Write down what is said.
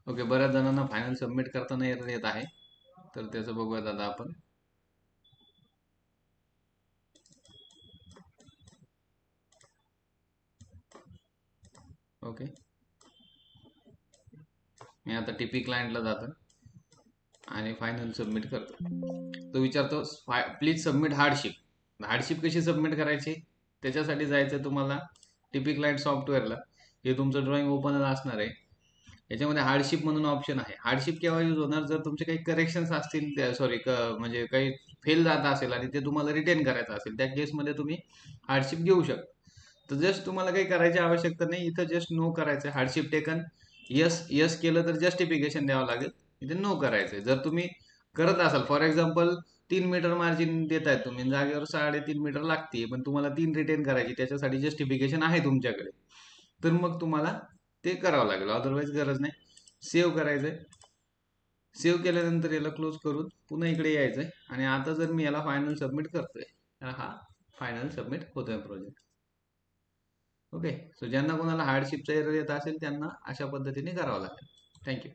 Okay, बऱ्याच जणांना final submit करताना एरर येत आहे, तर त्याचं बघूयात आता आपण. ओके, मी आता टीपी क्लायंटला जातो आणि फायनल सबमिट करतो. तो विचारतो प्लीज सबमिट हार्डशिप. हार्डशिप कशी सबमिट करायची, त्याच्यासाठी जायचं तुम्हाला टीपी क्लायंट सॉफ्टवेअरला. हे तुमचं ड्रॉइंग ओपन असणार आहे. याच्यामध्ये हार्डशिप म्हणून ऑप्शन आहे. हार्डशिप केव्हा यूज होणार, जर तुमचे काही करेक्शन्स असतील, सॉरी म्हणजे काही फेल जात असेल आणि ते तुम्हाला रिटेन करायचं असेल, त्या केसमध्ये तुम्ही हार्डशिप घेऊ शकता. तर जस्ट तुम्हाला काही करायची आवश्यकता नाही, इथं जस्ट नो करायचं. हार्डशिप टेकन यस यस केलं तर जस्टिफिकेशन द्यावं लागेल, इथे नो करायचं. जर तुम्ही करत असाल, फॉर एक्झाम्पल 3 मीटर मार्जिन देत आहेत तुम्ही, जागेवर 3.5 मीटर लागते, पण तुम्हाला 3 रिटेन करायची, त्याच्यासाठी जस्टिफिकेशन आहे तुमच्याकडे, तर मग तुम्हाला ते करावं लागेल, अदरवाईज गरज नाही. सेव्ह करायचंय. सेव्ह केल्यानंतर याला क्लोज करून पुन्हा इकडे यायचंय आणि आता जर मी याला फायनल सबमिट करतोय, तर हा फायनल सबमिट होतोय प्रोजेक्ट. ओके, सो ज्यांना कोणाला हार्डशिपचा एरर येत असेल त्यांना अशा पद्धतीने करावं लागेल. थँक्यू.